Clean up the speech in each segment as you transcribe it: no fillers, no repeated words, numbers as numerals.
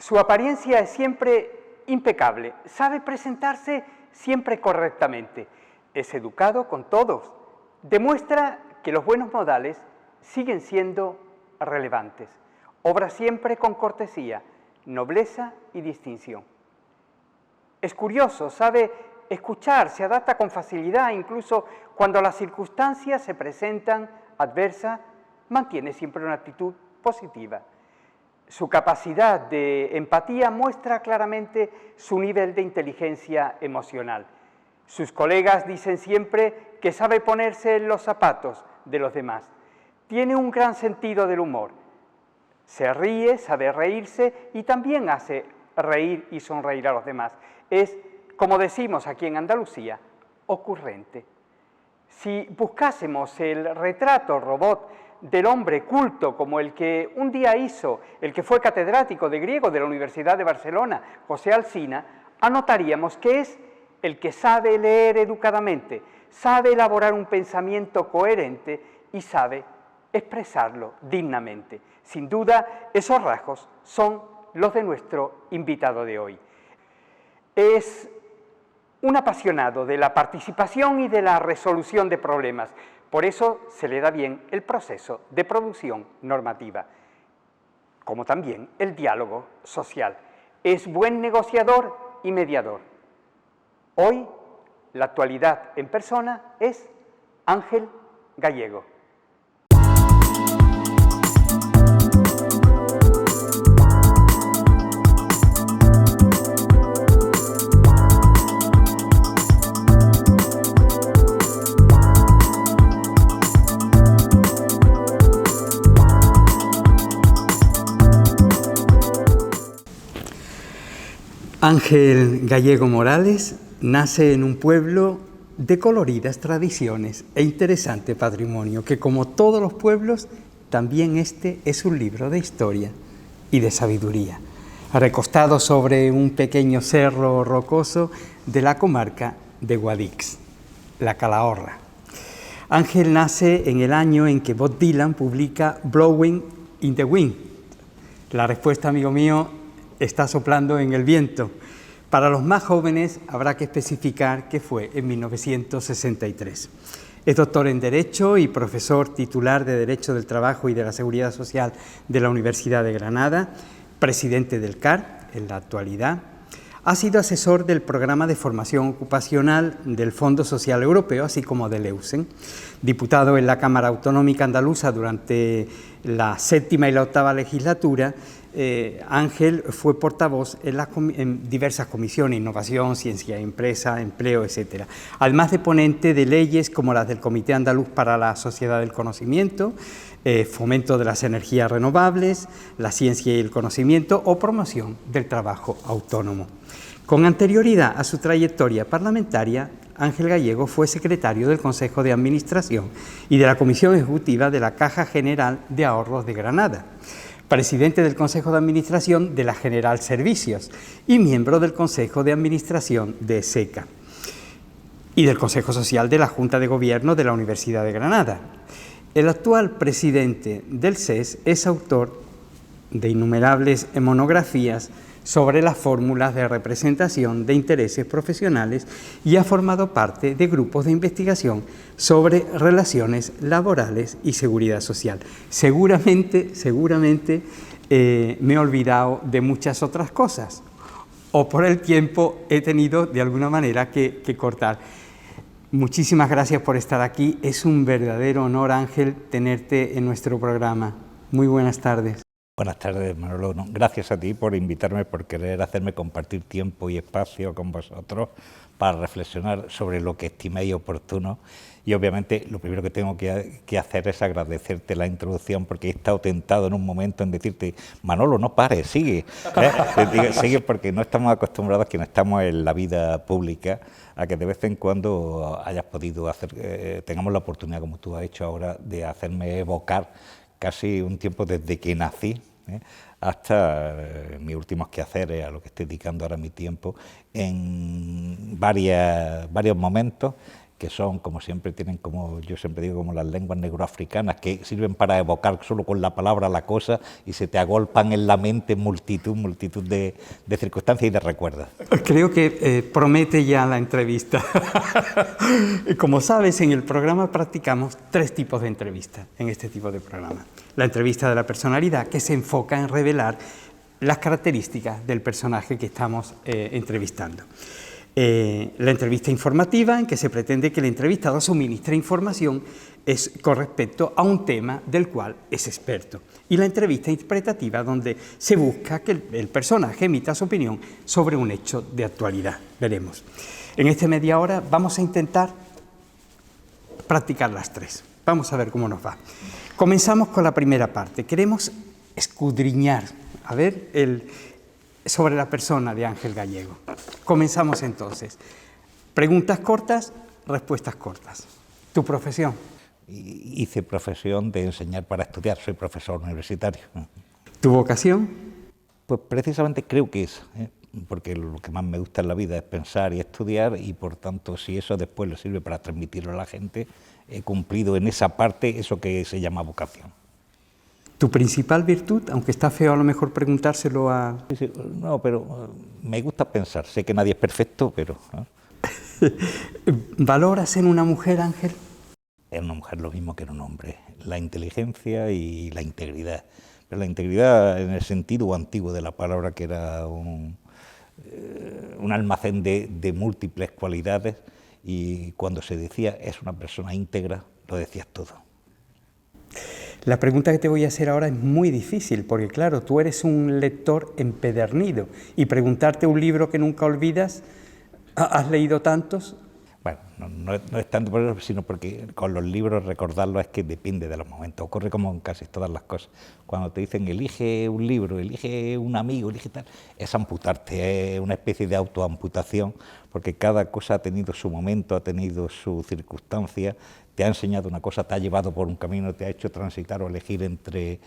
Su apariencia es siempre impecable, sabe presentarse siempre correctamente, es educado con todos, demuestra que los buenos modales siguen siendo relevantes, obra siempre con cortesía, nobleza y distinción. Es curioso, sabe escuchar, se adapta con facilidad, incluso cuando las circunstancias se presentan adversas, mantiene siempre una actitud positiva. Su capacidad de empatía muestra claramente su nivel de inteligencia emocional. Sus colegas dicen siempre que sabe ponerse en los zapatos de los demás. Tiene un gran sentido del humor. Se ríe, sabe reírse y también hace reír y sonreír a los demás. Es, como decimos aquí en Andalucía, ocurrente. Si buscásemos el retrato robot del hombre culto como el que un día hizo el que fue catedrático de griego de la Universidad de Barcelona, José Alsina, anotaríamos que es el que sabe leer educadamente, sabe elaborar un pensamiento coherente y sabe expresarlo dignamente. Sin duda, esos rasgos son los de nuestro invitado de hoy. Es un apasionado de la participación y de la resolución de problemas. Por eso se le da bien el proceso de producción normativa, como también el diálogo social. Es buen negociador y mediador. Hoy, la actualidad en persona es Ángel Gallego. Ángel Gallego Morales nace en un pueblo de coloridas tradiciones e interesante patrimonio, que como todos los pueblos, también este es un libro de historia y de sabiduría, recostado sobre un pequeño cerro rocoso de la comarca de Guadix, la Calahorra. Ángel nace en el año en que Bob Dylan publica Blowing in the Wind. La respuesta, amigo mío, está soplando en el viento. Para los más jóvenes habrá que especificar que fue en 1963. Es doctor en Derecho y profesor titular de Derecho del Trabajo y de la Seguridad Social de la Universidad de Granada, presidente del CAR en la actualidad. Ha sido asesor del Programa de Formación Ocupacional del Fondo Social Europeo, así como del EUSEN, diputado en la Cámara Autonómica Andaluza durante la 7ª y la 8ª legislatura. Ángel fue portavoz en diversas comisiones, innovación, ciencia y empresa, empleo, etc. Además de ponente de leyes como las del Comité Andaluz para la Sociedad del Conocimiento, fomento de las energías renovables, la ciencia y el conocimiento o promoción del trabajo autónomo. Con anterioridad a su trayectoria parlamentaria, Ángel Gallego fue secretario del Consejo de Administración y de la Comisión Ejecutiva de la Caja General de Ahorros de Granada, presidente del Consejo de Administración de la General Servicios y miembro del Consejo de Administración de SECA y del Consejo Social de la Junta de Gobierno de la Universidad de Granada. El actual presidente del CES es autor de innumerables monografías sobre las fórmulas de representación de intereses profesionales y ha formado parte de grupos de investigación sobre relaciones laborales y seguridad social. Seguramente me he olvidado de muchas otras cosas, o por el tiempo he tenido de alguna manera que cortar. Muchísimas gracias por estar aquí. Es un verdadero honor, Ángel, tenerte en nuestro programa. Muy buenas tardes. Buenas tardes, Manolo. Gracias a ti por invitarme, por querer hacerme compartir tiempo y espacio con vosotros para reflexionar sobre lo que estiméis oportuno. Y obviamente lo primero que tengo que hacer es agradecerte la introducción, porque he estado tentado en un momento en decirte, Manolo, no pares, sigue. Sigue, porque no estamos acostumbrados, quienes estamos en la vida pública, a que de vez en cuando hayas podido hacer, tengamos la oportunidad, como tú has hecho ahora, de hacerme evocar casi un tiempo desde que nací, hasta mis últimos quehaceres, a lo que estoy dedicando ahora mi tiempo, en varios momentos que son, como siempre, tienen como, yo siempre digo, como las lenguas negroafricanas, que sirven para evocar solo con la palabra la cosa y se te agolpan en la mente multitud de circunstancias y de recuerdos. Creo que promete ya la entrevista. Como sabes, en el programa practicamos 3 tipos de entrevistas en este tipo de programa. La entrevista de la personalidad, que se enfoca en revelar las características del personaje que estamos entrevistando. La entrevista informativa, en que se pretende que el entrevistado suministre información con respecto a un tema del cual es experto. Y la entrevista interpretativa, donde se busca que el personaje emita su opinión sobre un hecho de actualidad. Veremos. En esta media hora vamos a intentar practicar las 3. Vamos a ver cómo nos va. Comenzamos con la primera parte. Queremos escudriñar, a ver, sobre la persona de Ángel Gallego. Comenzamos entonces. Preguntas cortas, respuestas cortas. ¿Tu profesión? Hice profesión de enseñar para estudiar, soy profesor universitario. ¿Tu vocación? Pues precisamente creo que es, porque lo que más me gusta en la vida es pensar y estudiar, y por tanto, si eso después le sirve para transmitirlo a la gente, he cumplido en esa parte eso que se llama vocación. ¿Tu principal virtud? Aunque está feo a lo mejor preguntárselo a... Sí, no, pero me gusta pensar, sé que nadie es perfecto, pero... ¿no? ¿Valoras en una mujer, Ángel? En una mujer lo mismo que en un hombre, la inteligencia y la integridad. Pero la integridad en el sentido antiguo de la palabra, que era un almacén de múltiples cualidades, y cuando se decía es una persona íntegra, lo decías todo. La pregunta que te voy a hacer ahora es muy difícil, porque claro, tú eres un lector empedernido, y preguntarte un libro que nunca olvidas, ¿has leído tantos? Bueno, no es tanto por eso, sino porque con los libros recordarlo es que depende de los momentos. Ocurre como en casi todas las cosas. Cuando te dicen elige un libro, elige un amigo, elige tal, es amputarte, es una especie de autoamputación, porque cada cosa ha tenido su momento, ha tenido su circunstancia, te ha enseñado una cosa, te ha llevado por un camino, te ha hecho transitar o elegir entre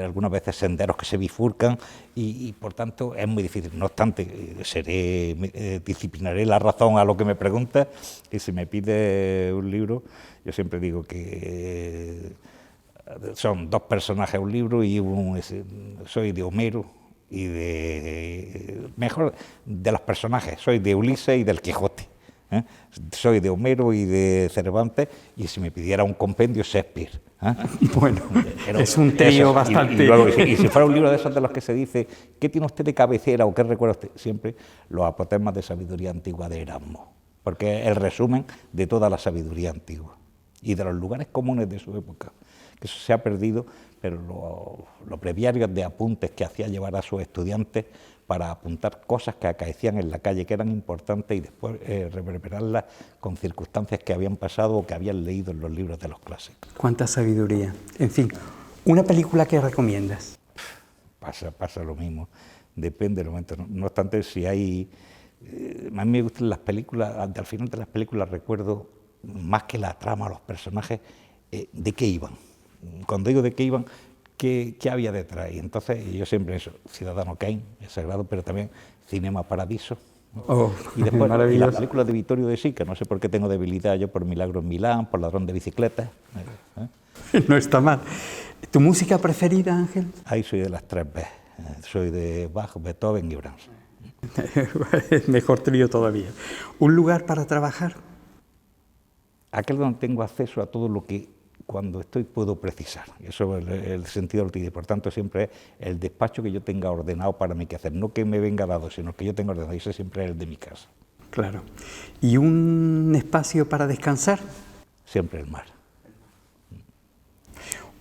algunas veces senderos que se bifurcan, y por tanto es muy difícil. No obstante, disciplinaré la razón a lo que me preguntas, y si me pide un libro, yo siempre digo que son 2 personajes un libro, y soy de Homero y mejor de los personajes, soy de Ulises y del Quijote. Soy de Homero y de Cervantes, y si me pidiera un compendio, Shakespeare. Bueno, es un trío bastante... Y si fuera un libro de esos de los que se dice, ¿qué tiene usted de cabecera o qué recuerda usted? Siempre los apotegmas de sabiduría antigua de Erasmo, porque es el resumen de toda la sabiduría antigua y de los lugares comunes de su época, que eso se ha perdido, pero los breviarios de apuntes que hacía llevar a sus estudiantes para apuntar cosas que acaecían en la calle, que eran importantes, y después reverberarlas con circunstancias que habían pasado o que habían leído en los libros de los clásicos. Cuánta sabiduría. En fin, ¿una película que recomiendas? Pasa lo mismo, depende del momento. No obstante, si hay... a mí me gustan las películas, al final de las películas recuerdo, más que la trama, los personajes, de qué iban. Cuando digo de qué iban, ¿qué había detrás? Y entonces yo siempre eso, Ciudadano Kane, es sagrado, pero también Cinema Paradiso. Oh, y después y las películas de Vittorio De Sica, no sé por qué tengo debilidad yo por Milagro en Milán, por Ladrón de Bicicletas. No está mal. ¿Tu música preferida, Ángel? Ahí soy de las 3 B. Soy de Bach, Beethoven y Brahms. Mejor trío todavía. ¿Un lugar para trabajar? Aquel donde tengo acceso a todo lo que cuando estoy puedo precisar. Eso es el sentido del TIDI. Por tanto, siempre es el despacho que yo tenga ordenado para mi quehacer. No que me venga dado, sino que yo tenga ordenado. Y ese siempre es el de mi casa. Claro. ¿Y un espacio para descansar? Siempre el mar.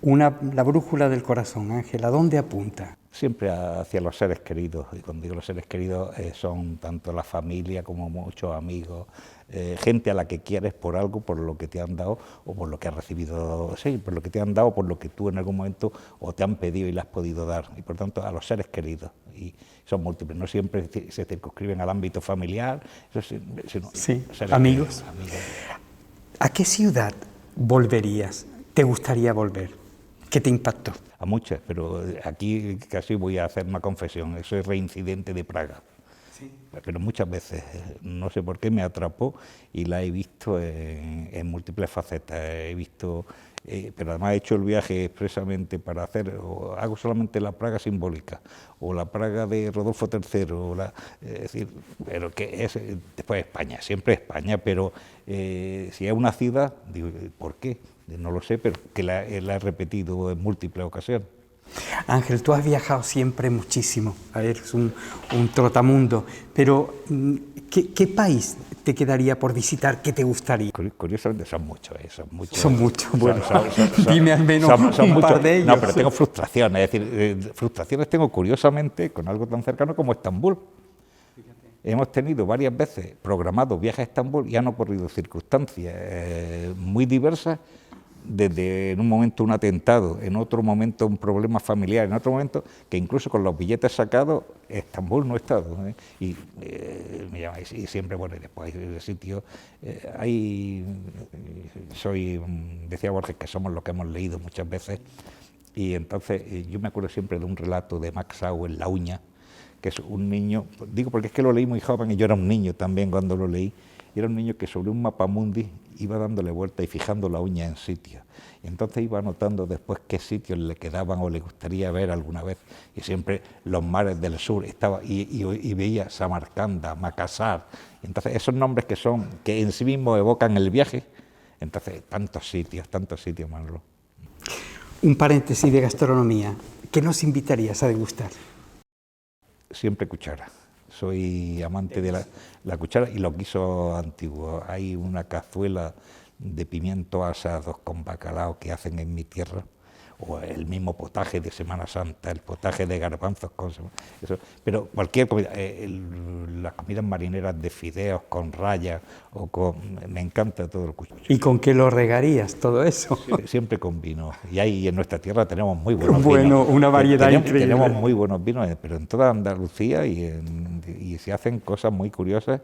La brújula del corazón, Ángel, ¿a dónde apunta? Siempre hacia los seres queridos, y cuando digo los seres queridos son tanto la familia como muchos amigos, gente a la que quieres por algo, por lo que te han dado o por lo que has recibido, sí, por lo que te han dado, por lo que tú en algún momento o te han pedido y le has podido dar, y por tanto a los seres queridos, y son múltiples, no siempre se circunscriben al ámbito familiar, sino sí, amigos. ¿A qué ciudad volverías? ¿Te gustaría volver? ¿Qué te impactó? A muchas, pero aquí casi voy a hacer una confesión. Soy reincidente de Praga. pero muchas veces, no sé por qué me atrapó y la he visto en múltiples facetas. He visto, pero además he hecho el viaje expresamente para hacer, o hago solamente la Praga simbólica, o la Praga de Rodolfo III, es decir, pero que es después España, siempre España, pero si es una ciudad, digo, ¿por qué? No lo sé, pero que la he repetido en múltiples ocasiones. Ángel, tú has viajado siempre muchísimo, eres un trotamundo, pero ¿qué país te quedaría por visitar? ¿Qué te gustaría? Curiosamente son muchos, son muchos. Son muchos, bueno, dime al menos un par de ellos. No, pero tengo frustraciones, es decir, frustraciones tengo curiosamente con algo tan cercano como Estambul. Hemos tenido varias veces programados viajes a Estambul y han ocurrido circunstancias muy diversas, desde en un momento un atentado, en otro momento un problema familiar, en otro momento que incluso con los billetes sacados, Estambul no he estado. Y me llama, y siempre, bueno, y después hay de sitios, decía Borges que somos lo que hemos leído muchas veces, y entonces yo me acuerdo siempre de un relato de Max Auer, La uña, que es un niño, digo porque es que lo leí muy joven y yo era un niño también cuando lo leí, y era un niño que sobre un mapamundi iba dándole vuelta y fijando la uña en sitios. Y entonces iba anotando después qué sitios le quedaban o le gustaría ver alguna vez. Y siempre los mares del sur, y veía Samarcanda, Macassar. Y entonces esos nombres que en sí mismos evocan el viaje. Entonces, tantos sitios, Manolo. Un paréntesis de gastronomía. ¿Qué nos invitarías a degustar? Siempre cuchara. Soy amante de la cuchara y los guisos antiguos. Hay una cazuela de pimientos asados con bacalao que hacen en mi tierra, o el mismo potaje de Semana Santa, el potaje de garbanzos con eso. Pero cualquier comida, las comidas marineras de fideos con raya, me encanta todo el cuchillo. ¿Y con qué lo regarías todo eso? Siempre con vino. Y ahí en nuestra tierra tenemos muy buenos vinos. Una variedad increíble. Tenemos muy buenos vinos, pero en toda Andalucía y se hacen cosas muy curiosas.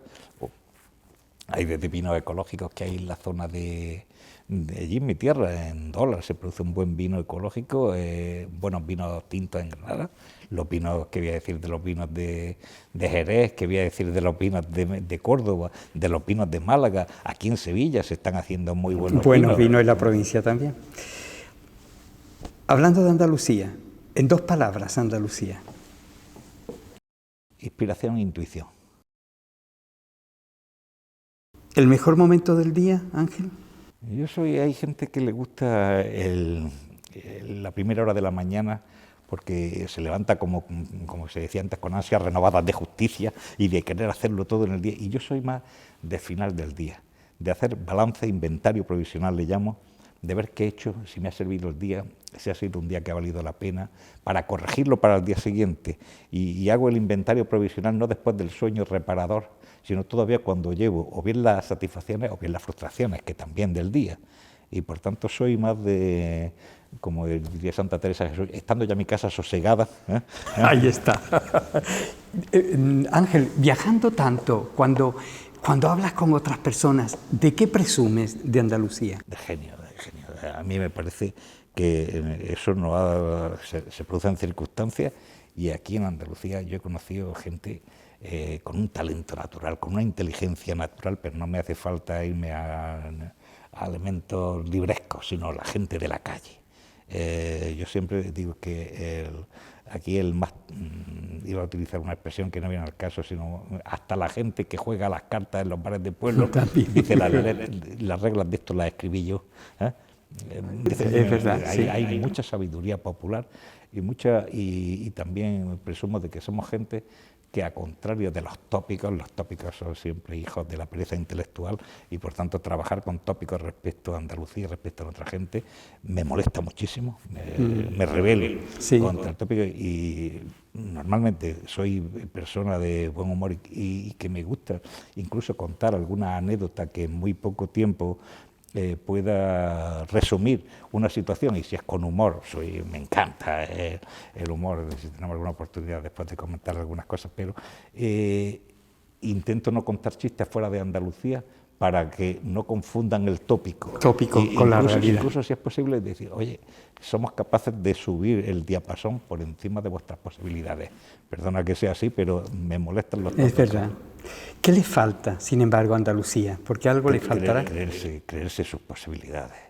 Hay desde vinos ecológicos que hay en la zona de allí en mi tierra, en Dólar, se produce un buen vino ecológico, buenos vinos tintos en Granada, los vinos, que voy a decir de los vinos de Jerez, que voy a decir de los vinos de Córdoba, de los vinos de Málaga, aquí en Sevilla se están haciendo muy buenos vinos en la provincia también. Hablando de Andalucía, en 2 palabras, Andalucía. Inspiración e intuición. ¿El mejor momento del día, Ángel? Hay gente que le gusta la primera hora de la mañana porque se levanta, como se decía antes, con ansias renovadas de justicia y de querer hacerlo todo en el día. Y yo soy más de final del día, de hacer balance, inventario provisional le llamo, de ver qué he hecho, si me ha servido el día, si ha sido un día que ha valido la pena, para corregirlo para el día siguiente. Y hago el inventario provisional no después del sueño reparador, sino todavía cuando llevo o bien las satisfacciones o bien las frustraciones, que también del día. Y por tanto soy más de, como diría Santa Teresa, estando ya en mi casa sosegada. Ahí está. Ángel, viajando tanto, cuando hablas con otras personas, ¿de qué presumes de Andalucía? De genio. A mí me parece que eso se produce en circunstancias, y aquí en Andalucía yo he conocido gente con un talento natural, con una inteligencia natural, pero no me hace falta irme a elementos librescos, sino la gente de la calle. Yo siempre digo que aquí el más, iba a utilizar una expresión que no viene al caso, sino hasta la gente que juega las cartas en los bares de pueblo, dice las reglas de esto las escribí yo. Es verdad, hay mucha sabiduría popular y también presumo de que somos gente que, a contrario de los tópicos son siempre hijos de la pereza intelectual, y por tanto trabajar con tópicos respecto a Andalucía y respecto a otra gente me molesta muchísimo, me rebelo contra el tópico, y normalmente soy persona de buen humor y que me gusta incluso contar alguna anécdota que en muy poco tiempo pueda resumir una situación, y si es con humor, me encanta el humor, si tenemos alguna oportunidad después de comentar algunas cosas, pero intento no contar chistes fuera de Andalucía para que no confundan el tópico con la realidad. Incluso si es posible decir, oye, somos capaces de subir el diapasón por encima de vuestras posibilidades. Perdona que sea así, pero me molestan los tópicos. Es verdad. ¿Qué le falta, sin embargo, a Andalucía? Porque algo le faltará. Creerse sus posibilidades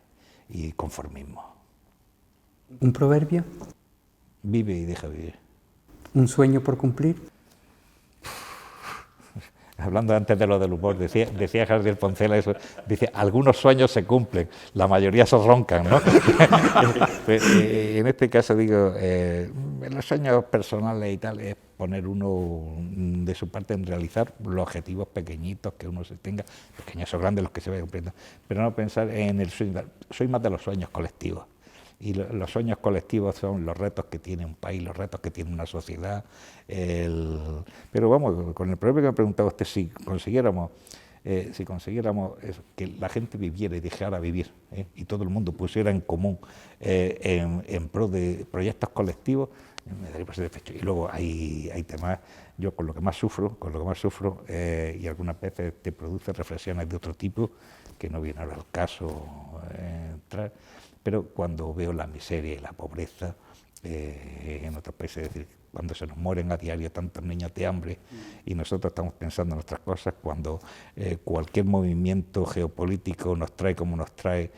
y conformismo. ¿Un proverbio? Vive y deja vivir. ¿Un sueño por cumplir? Hablando antes de lo del humor, decía Jardiel Poncela eso, dice, algunos sueños se cumplen, la mayoría se roncan, ¿no? En este caso digo, en los sueños personales y tal, es poner uno de su parte en realizar los objetivos pequeñitos que uno se tenga, pequeños o grandes los que se vayan cumpliendo, pero no pensar en el sueño, soy más de los sueños colectivos. Y los sueños colectivos son los retos que tiene un país, los retos que tiene una sociedad. Pero vamos, con el problema que me preguntaba usted, si consiguiéramos que la gente viviera y dejara vivir, y todo el mundo pusiera en común en pro de proyectos colectivos, me daría por satisfecho. Y luego hay temas, yo con lo que más sufro, y algunas veces te produce reflexiones de otro tipo, que no viene ahora al caso entrar, pero cuando veo la miseria y la pobreza en otros países, es decir, cuando se nos mueren a diario tantos niños de hambre y nosotros estamos pensando en otras cosas, cuando cualquier movimiento geopolítico nos trae como nos trae,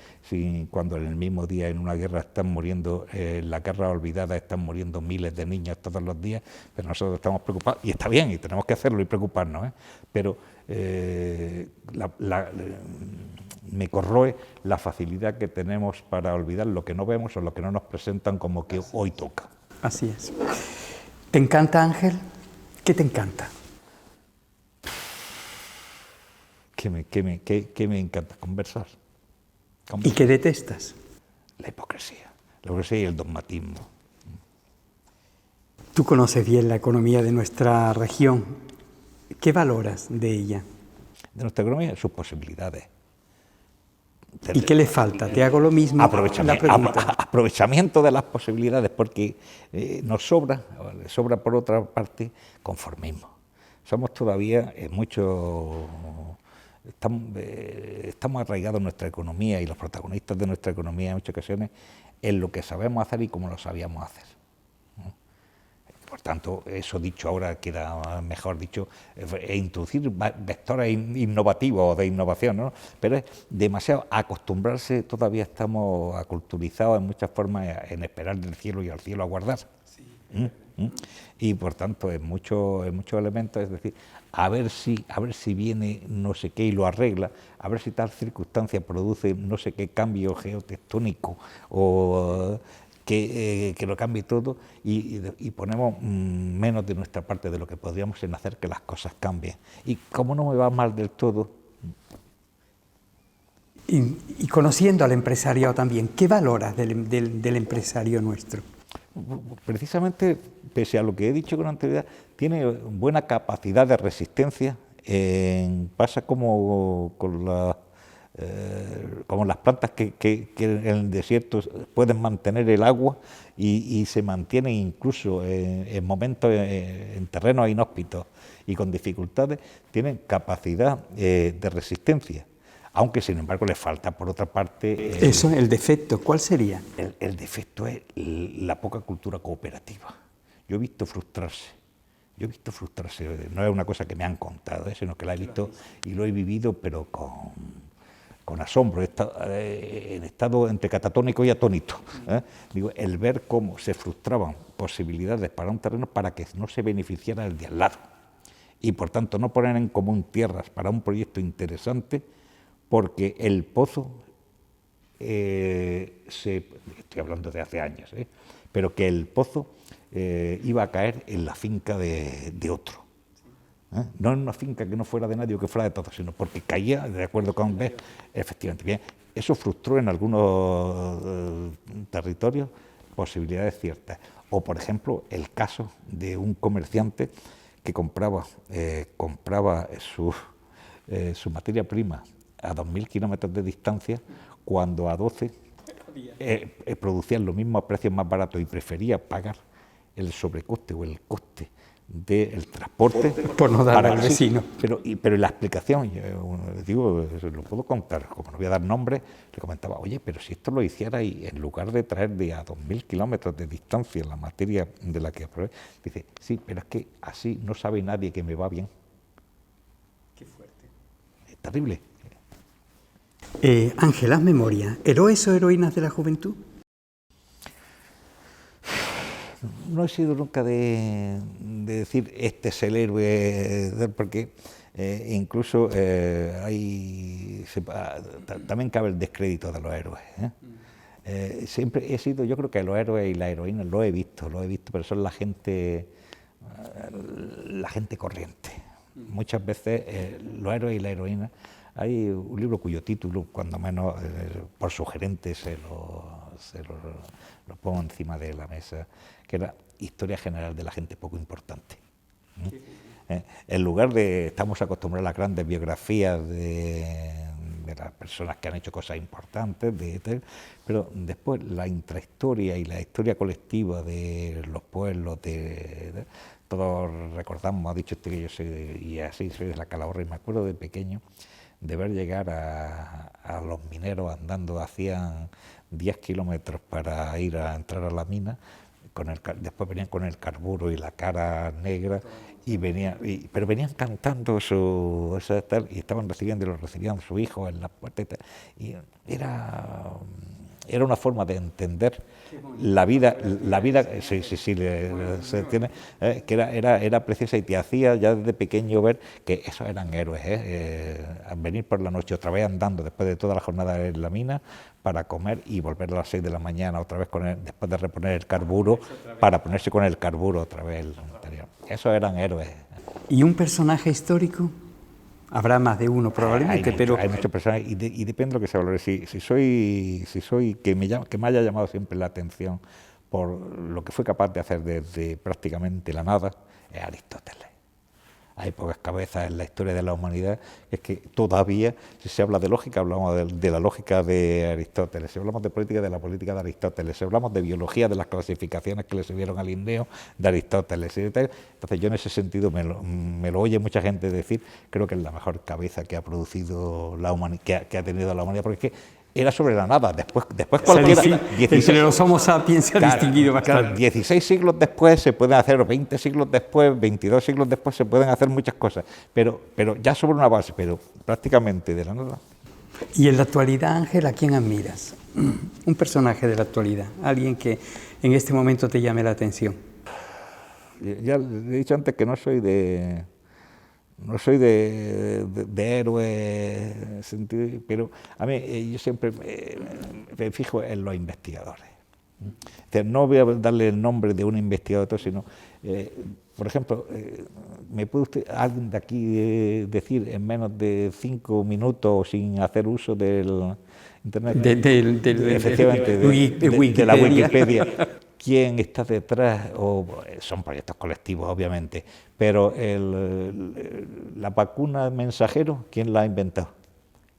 cuando en el mismo día en una guerra están muriendo, la guerra olvidada, están muriendo miles de niños todos los días, pero nosotros estamos preocupados, y está bien, y tenemos que hacerlo y preocuparnos, pero me corroe la facilidad que tenemos para olvidar lo que no vemos o lo que no nos presentan como que hoy toca. Así es. ¿Te encanta, Ángel? ¿Qué te encanta? ¿Qué me encanta? Conversar. ¿Y qué detestas? La hipocresía y el dogmatismo. Tú conoces bien la economía de nuestra región. ¿Qué valoras de ella? De nuestra economía, sus posibilidades. ¿Y qué le falta? Te hago lo mismo. Aprovechamiento de las posibilidades, porque nos sobra por otra parte conformismo. Somos todavía estamos arraigados en nuestra economía y los protagonistas de nuestra economía en muchas ocasiones en lo que sabemos hacer y cómo lo sabíamos hacer. Por tanto, eso dicho ahora queda mejor dicho, introducir vectores innovativos o de innovación, ¿no? Pero es demasiado acostumbrarse, todavía estamos aculturizados en muchas formas en esperar del cielo y al cielo aguardar. Sí. Y por tanto, en muchos elementos, es decir, a ver si viene no sé qué y lo arregla, a ver si tal circunstancia produce no sé qué cambio geotectónico o que lo cambie todo y ponemos menos de nuestra parte de lo que podríamos en hacer que las cosas cambien. Y como no me va mal del todo... Y conociendo al empresariado también, ¿qué valoras del empresario nuestro? Precisamente, pese a lo que he dicho con anterioridad, tiene buena capacidad de resistencia. Pasa como con las plantas que en el desierto pueden mantener el agua y se mantienen incluso en momentos, en terrenos inhóspitos y con dificultades, tienen capacidad de resistencia. Aunque, sin embargo, le falta, por otra parte... Eso, el defecto, ¿cuál sería? El defecto es la poca cultura cooperativa. Yo he visto frustrarse, no es una cosa que me han contado, sino que la he visto y lo he vivido, pero con asombro, en estado entre catatónico y atónito. Digo, el ver cómo se frustraban posibilidades para un terreno para que no se beneficiara el de al lado. Y, por tanto, no poner en común tierras para un proyecto interesante, porque el pozo, estoy hablando de hace años, pero que el pozo iba a caer en la finca de otro. No en una finca que no fuera de nadie o que fuera de todos, sino porque caía, de acuerdo con B, efectivamente. Bien, eso frustró en algunos territorios posibilidades ciertas. O, por ejemplo, el caso de un comerciante que compraba su materia prima a 2.000 kilómetros de distancia, cuando a 12 producían los mismos precios más baratos y prefería pagar el sobrecoste o el coste del transporte. Por no darle al sí, vecino. pero la explicación, yo digo, lo puedo contar, como no voy a dar nombres, le comentaba, oye, pero si esto lo hiciera y en lugar de traer de a 2.000 kilómetros de distancia la materia de la que aprobé, dice, sí, pero es que así no sabe nadie que me va bien. Qué fuerte. Es terrible. Ángel, haz memoria. ¿Héroes o heroínas de la juventud? No he sido nunca de decir este es el héroe, porque incluso también cabe el descrédito de los héroes. Siempre he sido, yo creo que los héroes y las heroínas lo he visto, pero son la gente corriente. Muchas veces los héroes y las heroínas, hay un libro cuyo título, cuando menos por sugerente se lo pongo encima de la mesa, que era Historia General de la Gente Poco Importante. En lugar de, estamos acostumbrados a las grandes biografías de las personas que han hecho cosas importantes, pero después la intrahistoria y la historia colectiva de los pueblos, todos recordamos, ha dicho usted que yo soy, y así soy de la Calahorra, y me acuerdo de pequeño de ver llegar a los mineros andando, hacían 10 kilómetros para ir a entrar a la mina, después venían con el carburo y la cara negra, pero venían cantando y estaban recibían su hijo en la puerta, y era una forma de entender la vida, se tiene, que era preciosa, y te hacía ya desde pequeño ver que esos eran héroes, venir por la noche otra vez andando después de toda la jornada en la mina para comer y volver a las 6 de la mañana otra vez después de reponer el carburo, para ponerse con el carburo otra vez el anterior. Esos eran héroes. ¿Y un personaje histórico? Habrá más de uno probablemente, pero hay muchos personajes, y depende de lo que se valore. Si soy que me haya llamado siempre la atención por lo que fue capaz de hacer desde prácticamente la nada, es Aristóteles. Hay pocas cabezas en la historia de la humanidad. Es que todavía, si se habla de lógica, hablamos de la lógica de Aristóteles. Si hablamos de política, de la política de Aristóteles. Si hablamos de biología, de las clasificaciones que le subieron al Linneo, de Aristóteles. Entonces yo en ese sentido me lo oye mucha gente decir, creo que es la mejor cabeza que ha producido la humanidad, que ha tenido la humanidad, porque es que era sobre la nada. Después cualquiera... Entre los Homo sapiens se ha distinguido bastante. Claro, 16 siglos después se pueden hacer, 20 siglos después, 22 siglos después se pueden hacer muchas cosas, pero ya sobre una base, pero prácticamente de la nada. Y en la actualidad, Ángel, ¿a quién admiras? Un personaje de la actualidad, alguien que en este momento te llame la atención. Ya le he dicho antes que no soy de héroe, pero a mí yo siempre me fijo en los investigadores. O sea, no voy a darle el nombre de un investigador, sino, por ejemplo, ¿me puede usted, alguien de aquí, decir en menos de 5 minutos sin hacer uso del Internet? Efectivamente, de la Wikipedia. ¿Quién está detrás? Son proyectos colectivos, obviamente, pero la vacuna mensajero, ¿quién la ha inventado?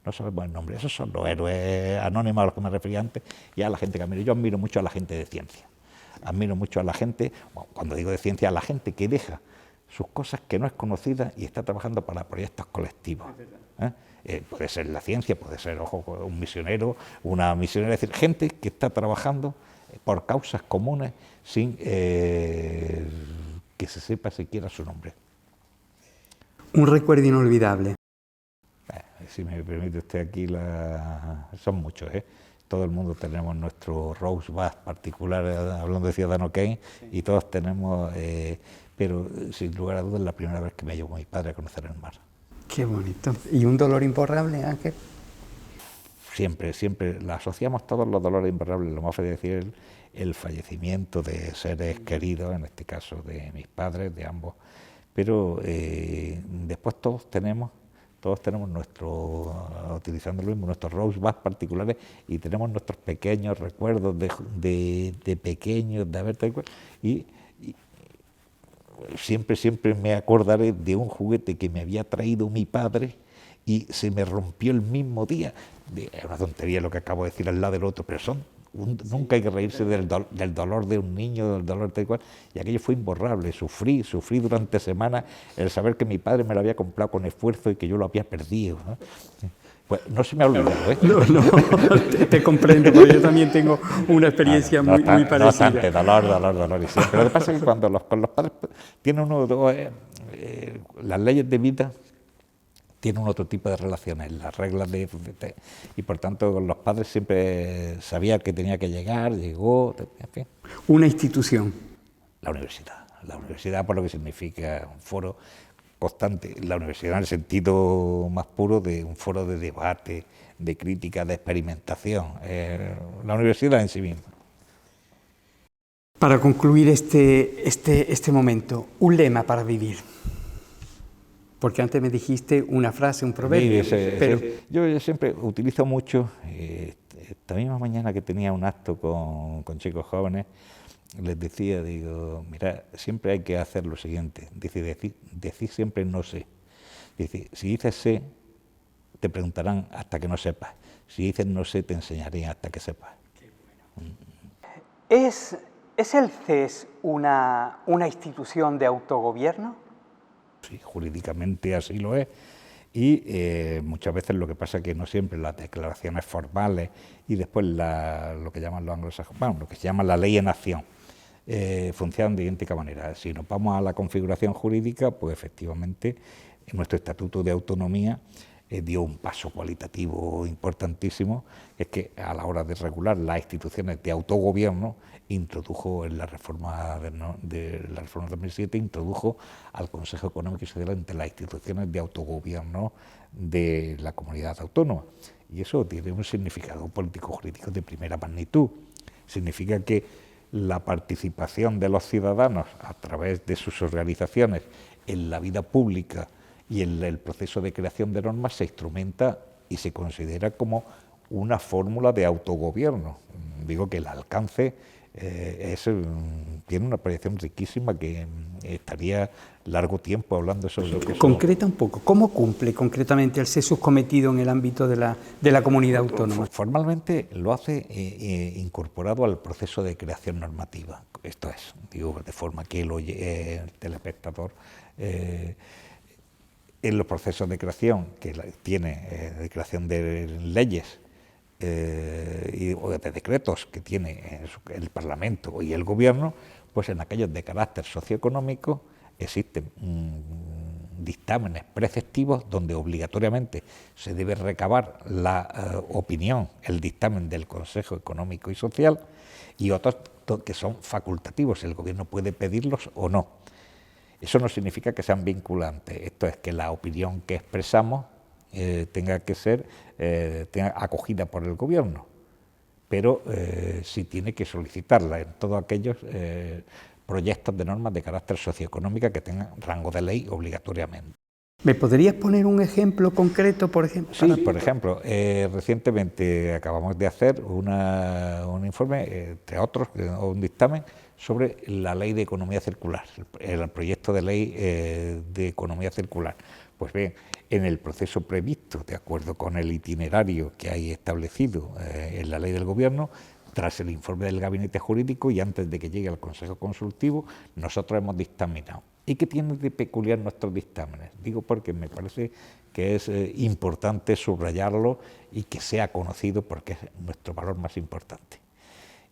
No sabemos el nombre. Esos son los héroes anónimos a los que me refería antes, y a la gente que admiro. Yo admiro mucho a la gente de ciencia. Admiro mucho a la gente, cuando digo de ciencia, a la gente que deja sus cosas, que no es conocida, y está trabajando para proyectos colectivos. Puede ser la ciencia, puede ser, un misionero, una misionera, es decir, gente que está trabajando por causas comunes sin que se sepa siquiera su nombre. Un recuerdo inolvidable. Si me permite usted aquí, son muchos, Todo el mundo tenemos nuestro Rosebud particular, hablando de Ciudadano Kane, sí. Y todos tenemos, pero sin lugar a dudas, la primera vez que me llevó mi padre a conocer el mar. Qué bonito. ¿Y un dolor imborrable, Ángel? Siempre la asociamos todos los dolores imborrables. Lo más fácil de decir es el fallecimiento de seres queridos, en este caso de mis padres, de ambos. Pero después todos tenemos utilizando lo mismo, nuestros rosebuds particulares, y tenemos nuestros pequeños recuerdos de pequeños, de haber tal cual, y siempre me acordaré de un juguete que me había traído mi padre y se me rompió el mismo día. Es una tontería lo que acabo de decir al lado del otro, pero son Nunca hay que reírse del dolor de un niño, del dolor tal cual. Y aquello fue imborrable. Sufrí durante semanas el saber que mi padre me lo había comprado con esfuerzo y que yo lo había perdido, ¿no? Pues no se me ha olvidado, ¿eh? No, te comprendo, porque yo también tengo una experiencia muy parecida. No obstante, dolor y siempre. Lo que pasa es que cuando con los padres tiene uno las leyes de vida tienen otro tipo de relaciones, las reglas y por tanto con los padres siempre sabía que tenía que llegar, llegó, en fin. Una institución. La universidad por lo que significa un foro constante, la universidad en el sentido más puro de un foro de debate, de crítica, de experimentación, la universidad en sí misma. Para concluir este momento, un lema para vivir. Porque antes me dijiste una frase, un proverbio. Pero yo siempre utilizo mucho, esta misma mañana que tenía un acto con chicos jóvenes, les decía, digo, mira, siempre hay que hacer lo siguiente, dice, decir siempre no sé. Dice, si dices sé, te preguntarán hasta que no sepas. Si dices no sé, te enseñaré hasta que sepas. ¿Es el CES una institución de autogobierno? Sí, jurídicamente así lo es. Y muchas veces lo que pasa es que no siempre las declaraciones formales y después lo que llaman los anglosajones, bueno, lo que se llama la ley en acción, funcionan de idéntica manera. Si nos vamos a la configuración jurídica, pues efectivamente nuestro Estatuto de Autonomía dio un paso cualitativo importantísimo, es que a la hora de regular las instituciones de autogobierno introdujo en la reforma de la reforma 2007 introdujo al Consejo Económico y Social entre las instituciones de autogobierno de la comunidad autónoma, y eso tiene un significado político jurídico de primera magnitud. Significa que la participación de los ciudadanos a través de sus organizaciones en la vida pública y en el proceso de creación de normas se instrumenta y se considera como una fórmula de autogobierno. Digo que el alcance tiene una proyección riquísima que estaría largo tiempo hablando sobre lo que concreta un poco, ¿cómo cumple concretamente el CESUS cometido en el ámbito de la comunidad autónoma? Formalmente lo hace incorporado al proceso de creación normativa. Esto es, digo, de forma que el telespectador en los procesos de creación que tiene, de creación de leyes o de decretos que tiene el Parlamento y el Gobierno, pues en aquellos de carácter socioeconómico existen dictámenes preceptivos donde obligatoriamente se debe recabar la opinión, el dictamen del Consejo Económico y Social, y otros que son facultativos, el Gobierno puede pedirlos o no. Eso no significa que sean vinculantes, esto es que la opinión que expresamos tenga que ser acogida por el Gobierno, pero sí tiene que solicitarla en todos aquellos proyectos de normas de carácter socioeconómica que tengan rango de ley obligatoriamente. ¿Me podrías poner un ejemplo concreto, por ejemplo? Sí, por ejemplo, recientemente acabamos de hacer un informe, entre otros, un dictamen sobre la ley de economía circular, el proyecto de ley de economía circular. Pues bien, en el proceso previsto, de acuerdo con el itinerario que hay establecido en la ley del Gobierno, tras el informe del Gabinete Jurídico y antes de que llegue al Consejo Consultivo, nosotros hemos dictaminado. ¿Y qué tiene de peculiar nuestros dictámenes? Digo porque me parece que es importante subrayarlo y que sea conocido porque es nuestro valor más importante.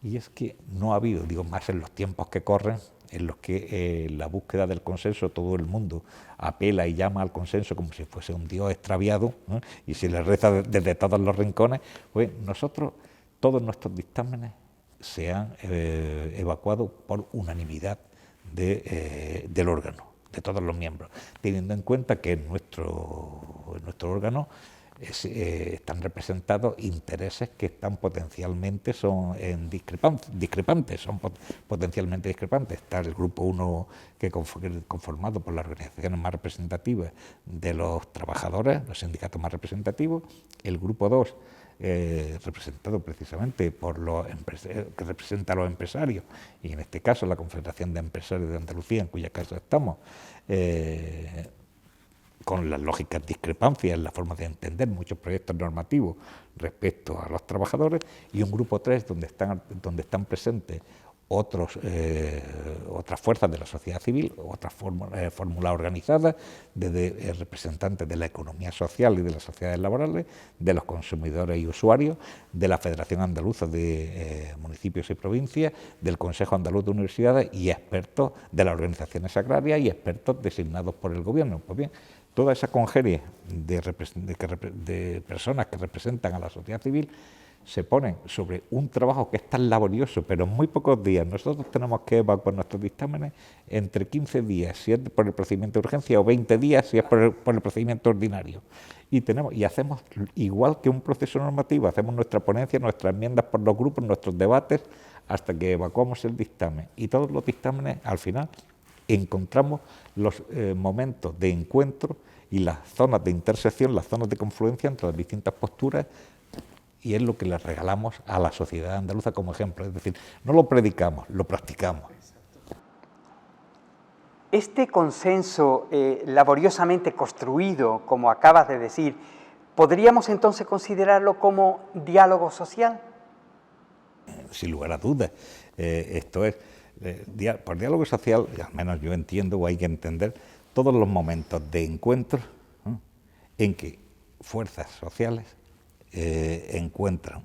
Y es que no ha habido, digo más en los tiempos que corren, en los que la búsqueda del consenso, todo el mundo apela y llama al consenso como si fuese un Dios extraviado, ¿no? Y se le reza desde todos los rincones, pues nosotros, todos nuestros dictámenes se han evacuado por unanimidad del órgano, de todos los miembros, teniendo en cuenta que en nuestro órgano están representados intereses que están potencialmente discrepantes, son potencialmente discrepantes. Está el grupo 1 que conformado por las organizaciones más representativas de los trabajadores, los sindicatos más representativos, el grupo 2 representado precisamente por que representa a los empresarios, y en este caso la Confederación de Empresarios de Andalucía, en cuyo caso estamos, con las lógicas discrepancias en la forma de entender muchos proyectos normativos respecto a los trabajadores, y un grupo 3 donde están presentes otras fuerzas de la sociedad civil, otras fórmulas organizadas, desde representantes de la economía social y de las sociedades laborales, de los consumidores y usuarios, de la Federación Andaluza de Municipios y Provincias, del Consejo Andaluz de Universidades y expertos de las organizaciones agrarias y expertos designados por el Gobierno. Pues bien, toda esa congerie de personas que representan a la sociedad civil se ponen sobre un trabajo que es tan laborioso, pero en muy pocos días. Nosotros tenemos que evacuar nuestros dictámenes entre 15 días, si es por el procedimiento de urgencia, o 20 días, si es por el procedimiento ordinario. Y hacemos, igual que un proceso normativo, hacemos nuestra ponencia, nuestras enmiendas por los grupos, nuestros debates, hasta que evacuamos el dictamen. Y todos los dictámenes, al final, encontramos los momentos de encuentro y las zonas de intersección, las zonas de confluencia entre las distintas posturas, y es lo que les regalamos a la sociedad andaluza como ejemplo. Es decir, no lo predicamos, lo practicamos. Este consenso laboriosamente construido, como acabas de decir, ¿podríamos entonces considerarlo como diálogo social? Sin lugar a dudas. Esto es, por diálogo social, al menos yo entiendo, o hay que entender, todos los momentos de encuentro, ¿no?, en que fuerzas sociales encuentran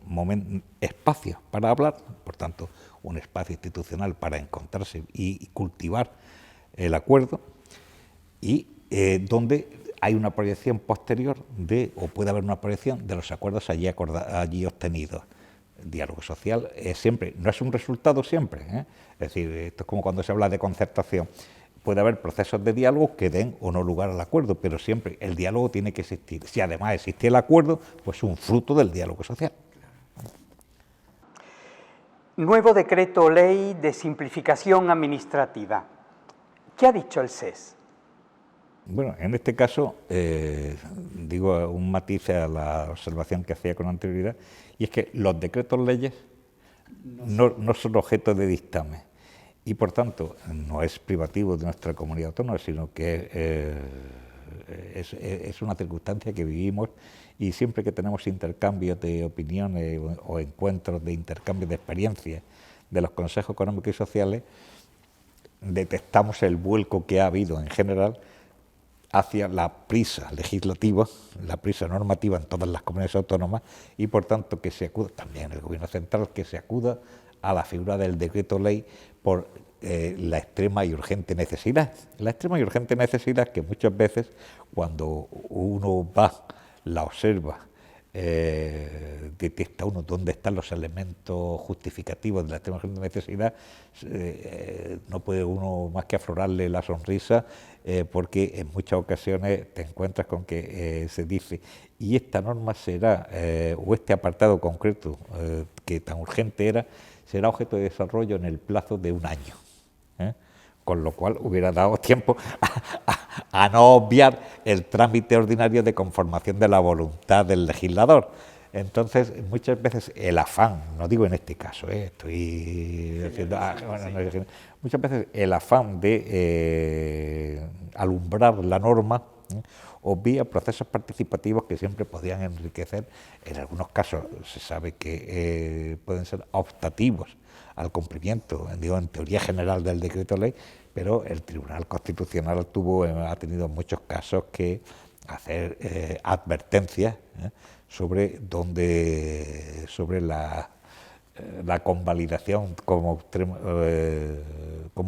espacios para hablar, por tanto, un espacio institucional para encontrarse y cultivar el acuerdo, y donde hay una proyección posterior o puede haber una proyección de los acuerdos allí obtenidos. El diálogo social siempre, no es un resultado siempre, es decir, esto es como cuando se habla de concertación. Puede haber procesos de diálogo que den o no lugar al acuerdo, pero siempre el diálogo tiene que existir. Si además existe el acuerdo, pues es un fruto del diálogo social. Nuevo decreto ley de simplificación administrativa. ¿Qué ha dicho el SES? Bueno, en este caso, digo un matiz a la observación que hacía con anterioridad, y es que los decretos leyes no son objeto de dictamen. Y por tanto, no es privativo de nuestra comunidad autónoma, sino que es una circunstancia que vivimos, y siempre que tenemos intercambios de opiniones o encuentros de intercambio de experiencias de los consejos económicos y sociales, detectamos el vuelco que ha habido en general hacia la prisa legislativa, la prisa normativa en todas las comunidades autónomas, y por tanto que se acuda, también en el Gobierno central, que se acuda a la figura del decreto ley por la extrema y urgente necesidad. La extrema y urgente necesidad que muchas veces, cuando uno va, la observa, detecta uno dónde están los elementos justificativos de la extrema y urgente necesidad, no puede uno más que aflorarle la sonrisa, porque en muchas ocasiones te encuentras con que se dice, y esta norma será, o este apartado concreto que tan urgente era, será objeto de desarrollo en el plazo de un año. Con lo cual hubiera dado tiempo a no obviar el trámite ordinario de conformación de la voluntad del legislador. Entonces, muchas veces el afán, no digo en este caso, estoy haciendo, muchas veces el afán de alumbrar la norma obvia procesos participativos que siempre podían enriquecer. En algunos casos se sabe que pueden ser optativos al cumplimiento, digo, en teoría general del decreto ley, pero el Tribunal Constitucional ha tenido en muchos casos que hacer advertencias sobre la convalidación como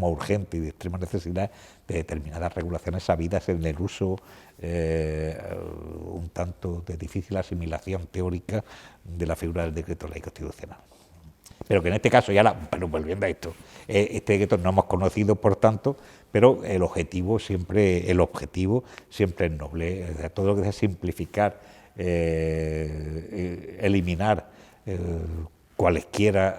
urgente y de extrema necesidad de determinadas regulaciones sabidas en el uso un tanto de difícil asimilación teórica de la figura del decreto ley constitucional. Pero que en este caso, pero volviendo a esto, este decreto no hemos conocido, por tanto, pero el objetivo siempre es noble. Todo lo que sea simplificar, eliminar cualesquiera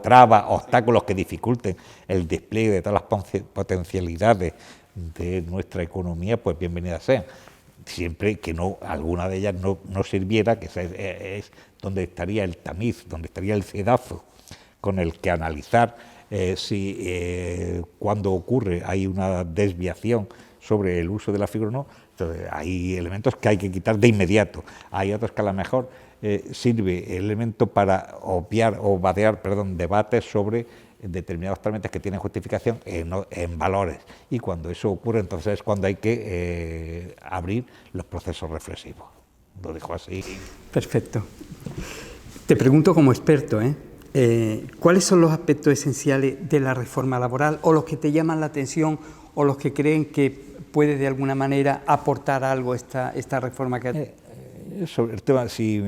trabas, obstáculos que dificulten el despliegue de todas las potencialidades de nuestra economía, pues bienvenidas sean. Siempre que alguna de ellas no sirviera, que es donde estaría el tamiz, donde estaría el cedazo con el que analizar si cuando ocurre hay una desviación sobre el uso de la figura o no, Entonces, hay elementos que hay que quitar de inmediato. Hay otros que a lo mejor sirve el elemento para obviar o vadear, debates sobre determinados trámites que tienen justificación en valores. Y cuando eso ocurre, entonces es cuando hay que abrir los procesos reflexivos. Lo dejo así. Perfecto. Te pregunto como experto, ¿cuáles son los aspectos esenciales de la reforma laboral o los que te llaman la atención o los que creen que puede de alguna manera aportar algo esta reforma que sobre el tema, si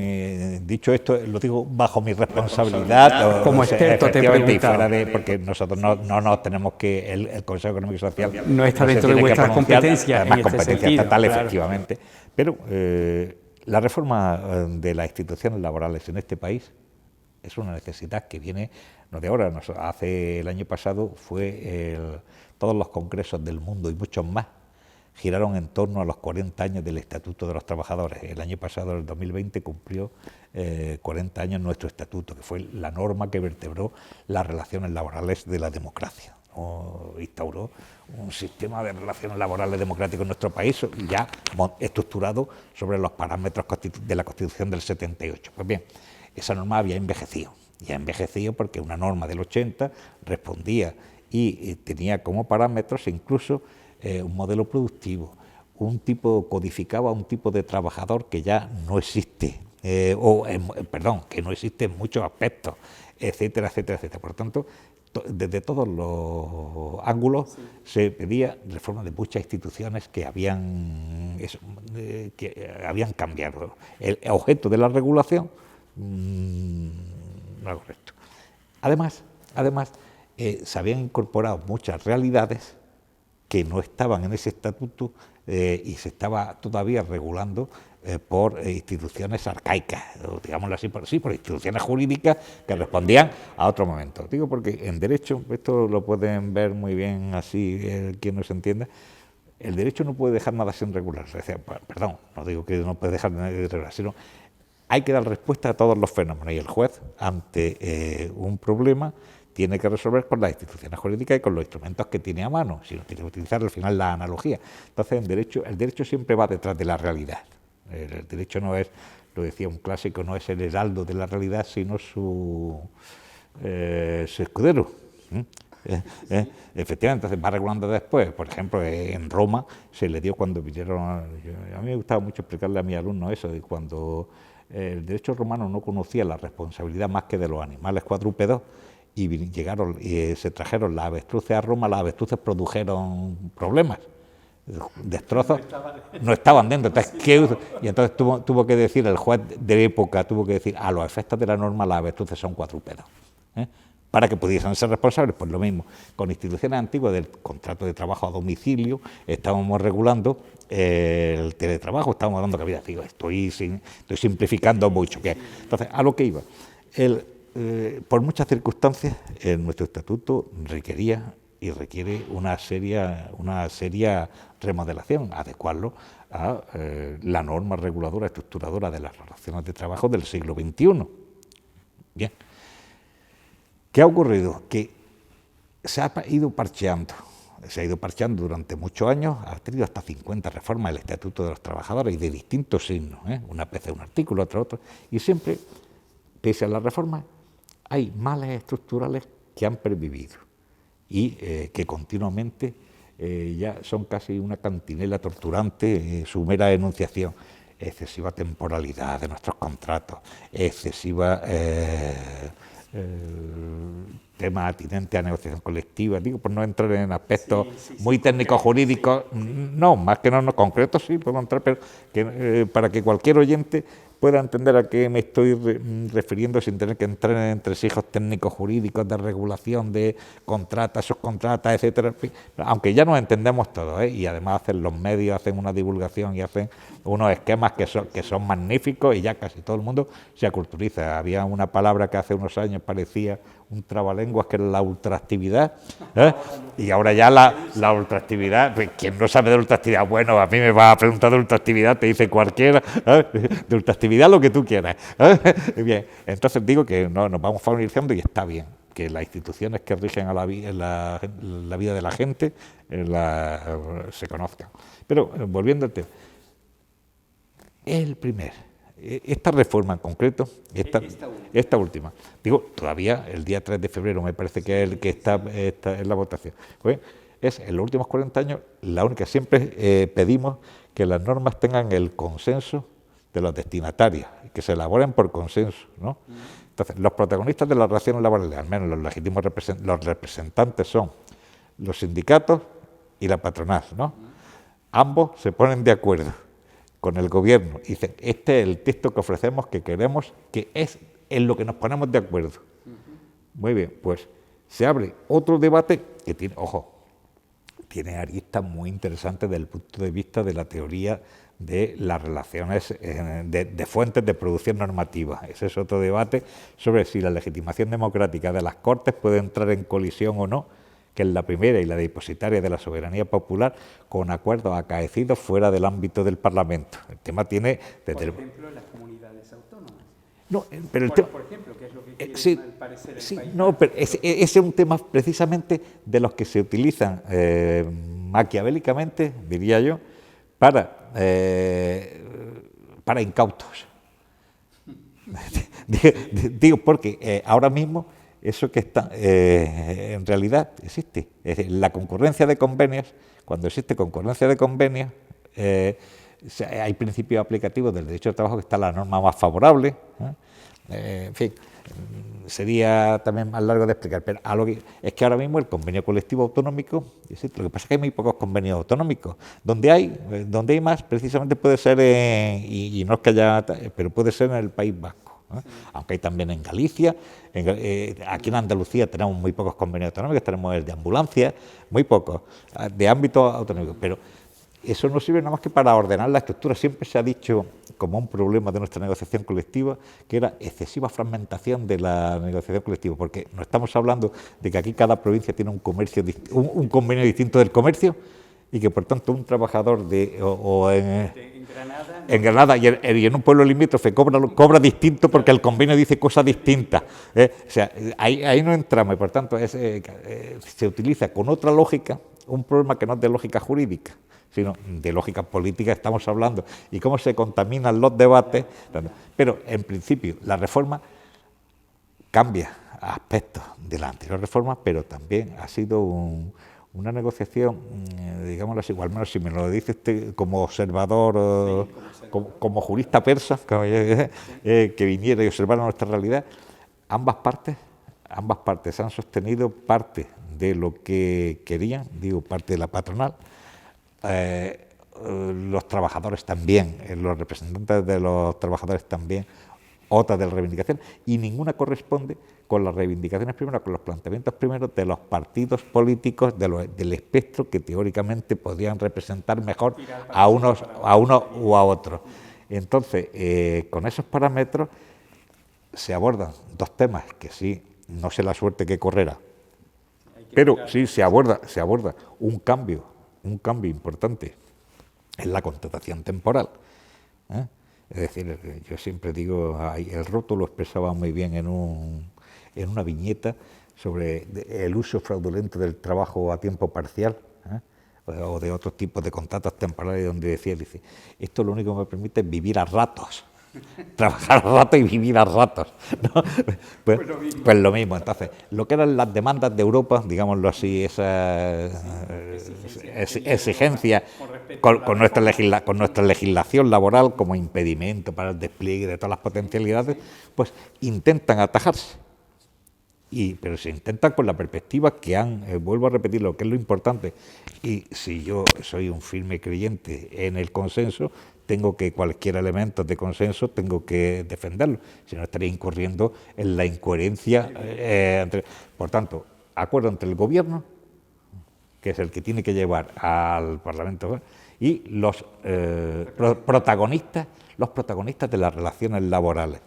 dicho esto, lo digo bajo mi responsabilidad. Como experto te he preguntado. Porque nosotros no nos tenemos que, el Consejo Económico y Social no está dentro de vuestras competencias. Además, competencia sentido, estatal, claro. efectivamente. Pero la reforma de las instituciones laborales en este país es una necesidad que viene, no de ahora, hace el año pasado todos los congresos del mundo y muchos más giraron en torno a los 40 años del Estatuto de los Trabajadores. El año pasado, el 2020, cumplió 40 años nuestro Estatuto, que fue la norma que vertebró las relaciones laborales de la democracia. Instauró un sistema de relaciones laborales democráticos en nuestro país ya estructurado sobre los parámetros de la Constitución del 78. Pues bien, esa norma había envejecido. Y ha envejecido porque una norma del 80 respondía y tenía como parámetros incluso un modelo productivo, codificaba un tipo de trabajador que ya no existe, que no existe en muchos aspectos, etcétera, etcétera, etcétera. Por lo tanto, desde todos los ángulos se pedía reforma de muchas instituciones que habían cambiado. El objeto de la regulación no era correcto. Además, se habían incorporado muchas realidades que no estaban en ese estatuto y se estaba todavía regulando por instituciones arcaicas, digámoslo así, por instituciones jurídicas que respondían a otro momento. Digo porque en derecho, esto lo pueden ver muy bien así quien no se entienda, el derecho no puede dejar nada sin regular. Perdón, no digo que no puede dejar nada de regular, sino hay que dar respuesta a todos los fenómenos y el juez, ante un problema, tiene que resolver con las instituciones jurídicas y con los instrumentos que tiene a mano, si no tiene que utilizar al final la analogía. Entonces, el derecho siempre va detrás de la realidad. El derecho no es, lo decía un clásico, no es el heraldo de la realidad, sino su escudero. Efectivamente, entonces va regulando después. Por ejemplo, en Roma se le dio cuando vinieron... A mí me gustaba mucho explicarle a mis alumnos eso, de cuando el derecho romano no conocía la responsabilidad más que de los animales cuadrúpedos, y llegaron y se trajeron las avestruces a Roma, las avestruces produjeron problemas, destrozos, no estaban dentro. Entonces, y entonces tuvo que decir el juez de época, tuvo que decir, a los efectos de la norma las avestruces son cuadrúpedos, para que pudiesen ser responsables. Pues lo mismo, con instituciones antiguas del contrato de trabajo a domicilio, estábamos regulando el teletrabajo, estábamos dando cabida. Digo, estoy simplificando mucho. Entonces, a lo que iba, por muchas circunstancias, nuestro estatuto requería y requiere una seria remodelación, adecuarlo a la norma reguladora, estructuradora de las relaciones de trabajo del siglo XXI. Bien. ¿Qué ha ocurrido? Que se ha ido parcheando durante muchos años, ha tenido hasta 50 reformas del Estatuto de los Trabajadores y de distintos signos, una vez un artículo, otro, y siempre, pese a la reforma, hay males estructurales que han pervivido y que continuamente ya son casi una cantinela torturante, su mera enunciación. Excesiva temporalidad de nuestros contratos, excesiva tema atinente a negociación colectiva, digo, por no entrar en aspectos muy técnicos jurídicos, no, más que no concretos sí puedo entrar, pero que, para que cualquier oyente pueda entender a qué me estoy refiriendo sin tener que entrar en entresijos técnicos jurídicos de regulación de contratas, subcontratas, etcétera, aunque ya nos entendemos todos, y además los medios hacen una divulgación y hacen unos esquemas que son magníficos y ya casi todo el mundo se aculturiza. Había una palabra que hace unos años parecía un trabalenguas, que era la ultraactividad, y ahora ya la ultraactividad, pues, ¿quién no sabe de ultraactividad? Bueno, a mí me va a preguntar de ultraactividad, te dice cualquiera, de ultraactividad lo que tú quieras. Bien, entonces digo que no, nos vamos familiarizando y está bien. que las instituciones que rigen a la vida de la gente se conozcan. Pero, volviendo al tema, esta reforma en concreto, esta última, digo, todavía el día 3 de febrero me parece que es el que está en la votación, pues, es en los últimos 40 años la única. Siempre pedimos que las normas tengan el consenso de los destinatarios, que se elaboren por consenso, ¿no? Entonces, los protagonistas de las relaciones laborales, al menos los legítimos representantes, son los sindicatos y la patronal, ¿no? Ambos se ponen de acuerdo con el gobierno y dicen, este es el texto que ofrecemos, que queremos, que es en lo que nos ponemos de acuerdo. Muy bien, pues se abre otro debate que tiene, ojo, tiene aristas muy interesantes desde el punto de vista de la teoría de las relaciones de fuentes de producción normativa. Ese es otro debate sobre si la legitimación democrática de las Cortes puede entrar en colisión o no, que es la primera y la depositaria de la soberanía popular, con acuerdos acaecidos fuera del ámbito del Parlamento. El tema tiene... Por ejemplo, las comunidades autónomas. No, pero el tema... Por ejemplo, que es lo que quiere sí, al parecer el sí, país. no, pero ese es un tema precisamente de los que se utilizan maquiavélicamente, diría yo, para incautos. Digo, porque ahora mismo eso que está en realidad existe. Es decir, la concurrencia de convenios, cuando existe concurrencia de convenios, hay principios aplicativos del derecho del trabajo que está la norma más favorable. En fin, sería también más largo de explicar, pero es que ahora mismo el convenio colectivo autonómico existe. Lo que pasa es que hay muy pocos convenios autonómicos. Donde hay más, precisamente puede ser, y no es que haya, pero puede ser en el País Vasco. Sí. Aunque hay también en Galicia, aquí en Andalucía tenemos muy pocos convenios autonómicos, tenemos el de ambulancia, muy pocos, de ámbito autonómico, pero eso no sirve nada más que para ordenar la estructura. Siempre se ha dicho como un problema de nuestra negociación colectiva que era excesiva fragmentación de la negociación colectiva, porque no estamos hablando de que aquí cada provincia tiene un convenio distinto del comercio y que por tanto un trabajador en Granada y en un pueblo limítrofe cobra distinto porque el convenio dice cosas distintas. O sea, ahí no entramos y por tanto se utiliza con otra lógica un problema que no es de lógica jurídica, sino de lógica política. Estamos hablando y cómo se contaminan los debates. Pero en principio la reforma cambia aspectos de la anterior reforma, pero también ha sido una negociación, digámoslo así, o al menos si me lo dice usted como observador, como jurista persa, que viniera y observara nuestra realidad, ambas partes han sostenido parte de lo que querían, digo, parte de la patronal, los trabajadores también, los representantes de los trabajadores también, otras de la reivindicación, y ninguna corresponde con las reivindicaciones primeras, con los planteamientos primeros de los partidos políticos del espectro que teóricamente podrían representar mejor a unos u a otros. Entonces, con esos parámetros se abordan dos temas que sí, no sé la suerte que correrá, pero sí se aborda un cambio importante en la contratación temporal. Es decir, yo siempre digo, el Roto lo expresaba muy bien en una viñeta sobre el uso fraudulento del trabajo a tiempo parcial, o de otros tipos de contratos temporales, donde dice, esto lo único que me permite es vivir a ratos, trabajar a ratos y vivir a ratos, ¿no? Pues lo mismo. Entonces, lo que eran las demandas de Europa, digámoslo así, esa exigencia con nuestra legislación laboral como impedimento para el despliegue de todas las potencialidades, pues intentan atajarse. Pero se intentan con la perspectiva que vuelvo a repetir lo que es lo importante, y si yo soy un firme creyente en el consenso, cualquier elemento de consenso tengo que defenderlo, si no estaría incurriendo en la incoherencia. Por tanto, acuerdo entre el gobierno, que es el que tiene que llevar al Parlamento, y los protagonistas de las relaciones laborales.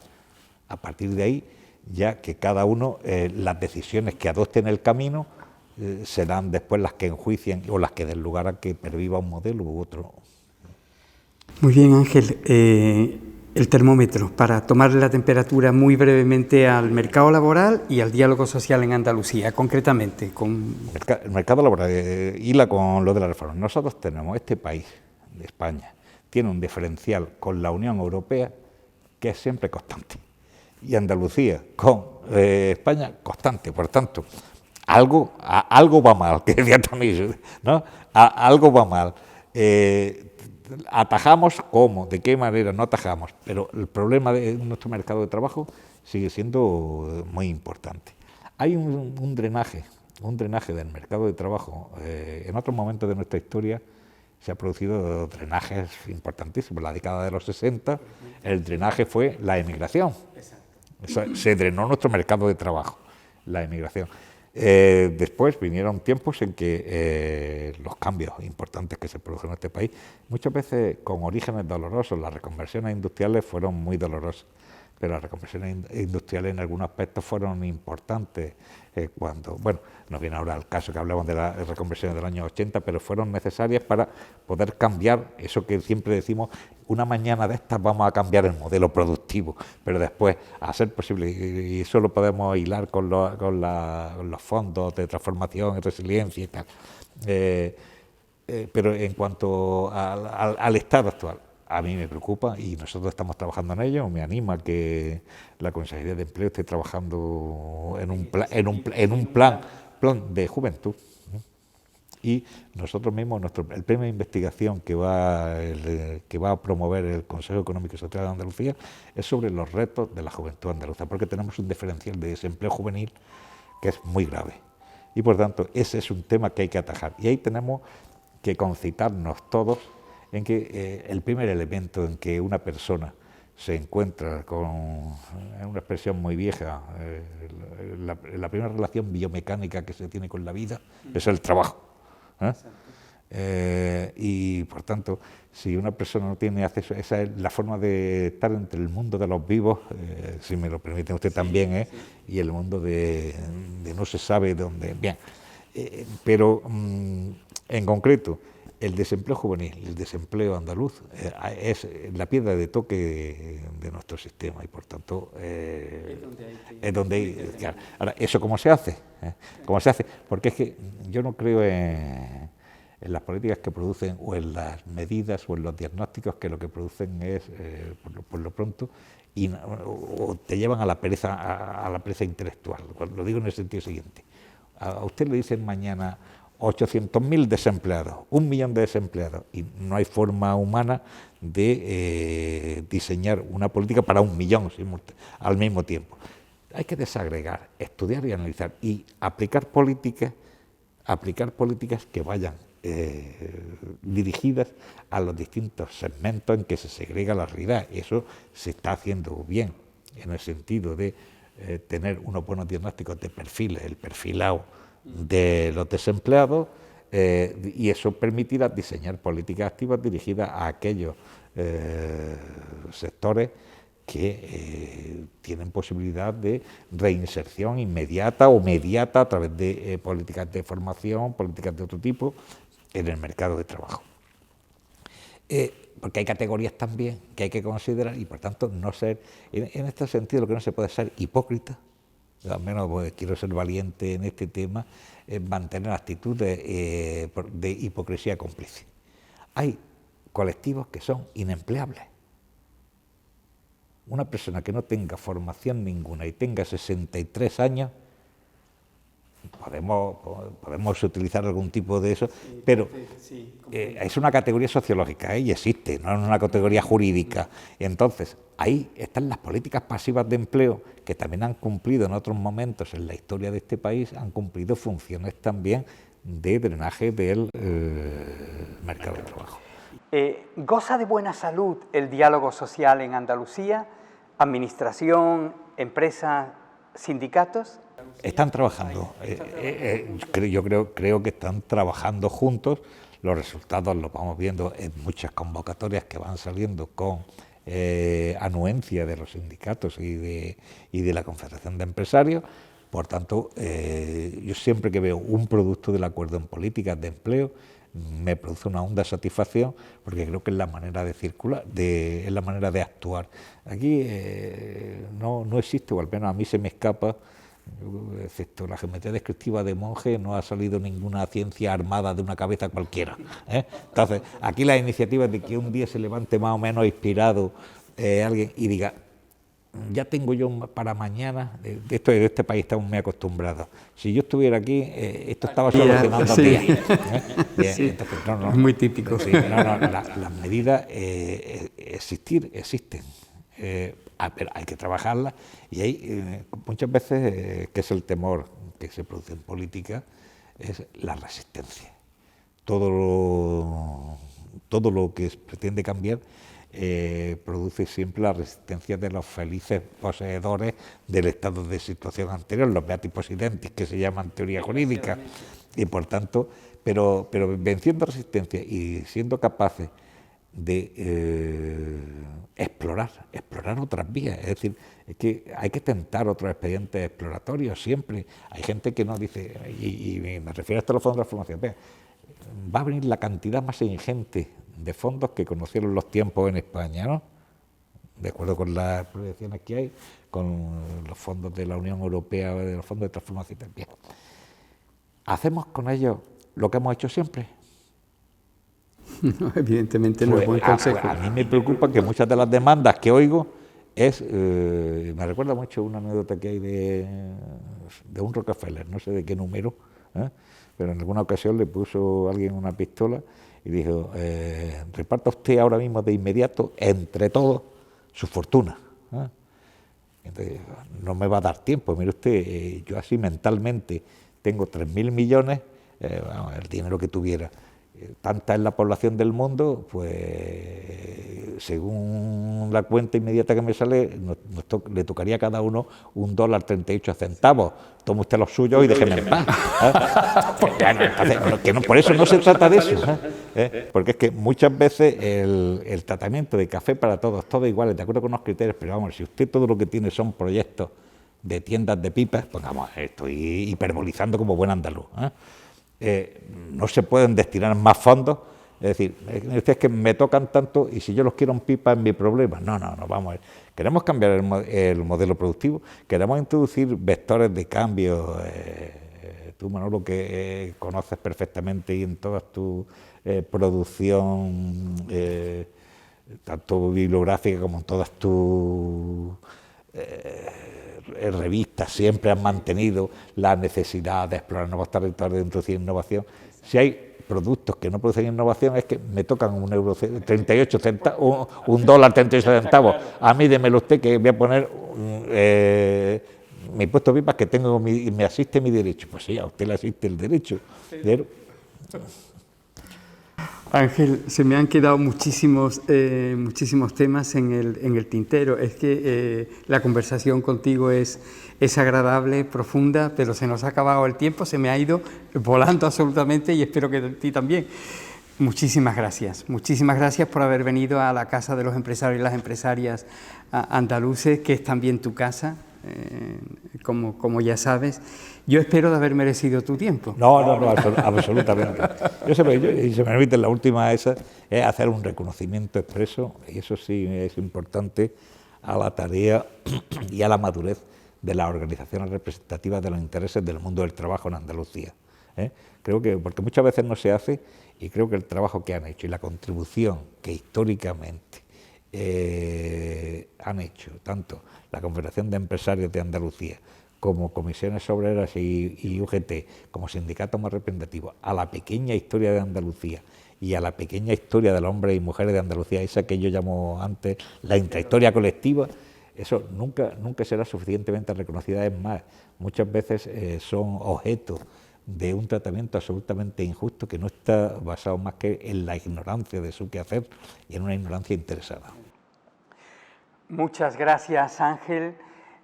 A partir de ahí, ya que cada uno, las decisiones que adopte en el camino serán después las que enjuicien o las que den lugar a que perviva un modelo u otro. Muy bien, Ángel. el termómetro para tomarle la temperatura muy brevemente al mercado laboral y al diálogo social en Andalucía, concretamente. El mercado laboral hila con lo de la reforma. Nosotros tenemos, este país, de España, tiene un diferencial con la Unión Europea que es siempre constante. Y Andalucía con España constante. Por tanto, algo va mal, que decía Tony, ¿no? Algo va mal. ¿Atajamos cómo? ¿De qué manera? No atajamos. Pero el problema de nuestro mercado de trabajo sigue siendo muy importante. Hay un drenaje del mercado de trabajo. En otros momentos de nuestra historia se han producido drenajes importantísimos. En la década de los 60, el drenaje fue la emigración. Se drenó nuestro mercado de trabajo, la emigración. Después vinieron tiempos en que los cambios importantes que se produjeron en este país, muchas veces con orígenes dolorosos. Las reconversiones industriales fueron muy dolorosas, pero las reconversiones industriales en algunos aspectos fueron importantes. Bueno, nos viene ahora el caso que hablamos de las reconversiones del año 80, pero fueron necesarias para poder cambiar eso que siempre decimos: una mañana de estas vamos a cambiar el modelo productivo, pero después, a ser posible, y eso lo podemos hilar con los fondos de transformación y resiliencia y tal. Pero en cuanto al estado actual, a mí me preocupa y nosotros estamos trabajando en ello. Me anima que la Consejería de Empleo esté trabajando en un plan de juventud. Y nosotros mismos, el premio de investigación que va a promover el Consejo Económico y Social de Andalucía es sobre los retos de la juventud andaluza, porque tenemos un diferencial de desempleo juvenil que es muy grave. Y por tanto, ese es un tema que hay que atajar. Y ahí tenemos que concitarnos todos en que el primer elemento en que una persona se encuentra con, en una expresión muy vieja, la primera relación biomecánica que se tiene con la vida es el trabajo. Y por tanto, si una persona no tiene acceso, esa es la forma de estar entre el mundo de los vivos, si me lo permite usted también, y el mundo de no se sabe dónde. Bien, pero en concreto, el desempleo juvenil, el desempleo andaluz, es la piedra de toque de nuestro sistema y por tanto es donde hay. Claro. Ahora, ¿eso cómo se hace? ¿Cómo se hace? Porque es que yo no creo en las políticas que producen o en las medidas o en los diagnósticos que lo que producen es, por lo pronto, o te llevan a la pereza intelectual. Lo digo en el sentido siguiente. A usted le dicen mañana 800.000 desempleados, 1 millón de desempleados, y no hay forma humana de diseñar una política para 1 millón al mismo tiempo. Hay que desagregar, estudiar y analizar y aplicar políticas que vayan dirigidas a los distintos segmentos en que se segrega la realidad. Eso se está haciendo bien, en el sentido de tener unos buenos diagnósticos de perfiles, el perfilado de los desempleados, y eso permitirá diseñar políticas activas dirigidas a aquellos sectores que tienen posibilidad de reinserción inmediata o mediata a través de políticas de formación, políticas de otro tipo en el mercado de trabajo. Porque hay categorías también que hay que considerar y por tanto no ser, en este sentido lo que no se puede ser hipócrita. Al menos pues, quiero ser valiente en este tema, mantener actitud de hipocresía cómplice. Hay colectivos que son inempleables. Una persona que no tenga formación ninguna y tenga 63 años, podemos utilizar algún tipo de eso, pero es una categoría sociológica y existe, no es una categoría jurídica. Entonces, ahí están las políticas pasivas de empleo que también han cumplido en otros momentos en la historia de este país, han cumplido funciones también de drenaje del mercado de trabajo. ¿Goza de buena salud el diálogo social en Andalucía? ¿Administración, empresas, sindicatos? Están trabajando, yo creo que están trabajando juntos. Los resultados los vamos viendo en muchas convocatorias que van saliendo con anuencia de los sindicatos y de la Confederación de Empresarios. Por tanto, yo siempre que veo un producto del acuerdo en políticas de empleo, me produce una honda satisfacción, porque creo que es la manera de circular, es la manera de actuar. Aquí no existe, o al menos a mí se me escapa, excepto la geometría descriptiva de Monge, no ha salido ninguna ciencia armada de una cabeza cualquiera, ¿eh? Entonces, aquí la iniciativa de que un día se levante más o menos inspirado alguien y diga, ya tengo yo para mañana, de este país estamos muy acostumbrados. Si yo estuviera aquí, esto estaba solucionando sí. días. Sí. Entonces, Es muy típico. Sí, las medidas existen. Pero hay que trabajarlas y hay muchas veces, que es el temor que se produce en política, es la resistencia. Todo lo que pretende cambiar produce siempre la resistencia de los felices poseedores del estado de situación anterior, los beatis identes, que se llaman teoría jurídica, y por tanto, pero venciendo resistencia y siendo capaces de explorar otras vías. Es decir, es que hay que tentar otros expedientes exploratorios siempre. Hay gente que nos dice, y me refiero a esto a los fondos de formación, va a venir la cantidad más ingente de fondos que conocieron los tiempos en España, ¿no? De acuerdo con las proyecciones que hay, con los fondos de la Unión Europea, de los fondos de transformación también. ¿Hacemos con ellos lo que hemos hecho siempre? No, evidentemente no es buen consejo. A mí me preocupa que muchas de las demandas que oigo me recuerda mucho una anécdota que hay de un Rockefeller, no sé de qué número, pero en alguna ocasión le puso a alguien una pistola y dijo, reparta usted ahora mismo de inmediato entre todos su fortuna. Entonces, no me va a dar tiempo, mire usted, yo así mentalmente tengo 3.000 millones, el dinero que tuviera. Tanta es la población del mundo, pues según la cuenta inmediata que me sale, le tocaría a cada uno $1.38. Tome usted los suyos y déjeme en paz. Por eso no se trata de eso, porque es que muchas veces el tratamiento de café para todos iguales, de acuerdo con unos criterios, pero vamos, si usted todo lo que tiene son proyectos de tiendas de pipas, pues vamos, estoy hiperbolizando como buen andaluz, no se pueden destinar más fondos, es decir, es que me tocan tanto y si yo los quiero en pipa es mi problema. No, vamos a ver. Queremos cambiar el modelo productivo, queremos introducir vectores de cambio. Tú, Manolo, que conoces perfectamente y en toda tu producción, tanto bibliográfica como en todas tus revistas, siempre han mantenido la necesidad de explorar nuevos territorios, de introducir innovación. Si hay productos que no producen innovación, es que me tocan $1.38. A mí démelo usted, que voy a poner mi impuesto pipas, que tengo me asiste mi derecho. Pues sí, a usted le asiste el derecho. Pero Ángel, se me han quedado muchísimos temas en el tintero. Es que la conversación contigo es agradable, profunda, pero se nos ha acabado el tiempo, se me ha ido volando absolutamente y espero que a ti también. Muchísimas gracias por haber venido a la Casa de los Empresarios y las Empresarias Andaluces, que es también tu casa, como ya sabes. Yo espero de haber merecido tu tiempo. No, absolutamente. Y se me permite, la última es hacer un reconocimiento expreso, y eso sí es importante, a la tarea y a la madurez de las organizaciones representativas de los intereses del mundo del trabajo en Andalucía. Creo que, porque muchas veces no se hace, y creo que el trabajo que han hecho y la contribución que históricamente han hecho tanto la Confederación de Empresarios de Andalucía como comisiones obreras y UGT, como sindicatos más representativos, a la pequeña historia de Andalucía y a la pequeña historia de los hombres y mujeres de Andalucía, esa que yo llamo antes la intrahistoria colectiva, eso nunca será suficientemente reconocida. Es más, muchas veces son objeto de un tratamiento absolutamente injusto que no está basado más que en la ignorancia de su quehacer y en una ignorancia interesada. Muchas gracias, Ángel.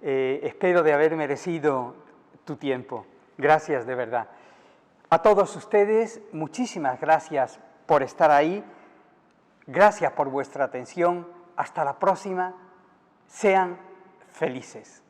Espero de haber merecido tu tiempo. Gracias, de verdad. A todos ustedes, muchísimas gracias por estar ahí. Gracias por vuestra atención. Hasta la próxima. Sean felices.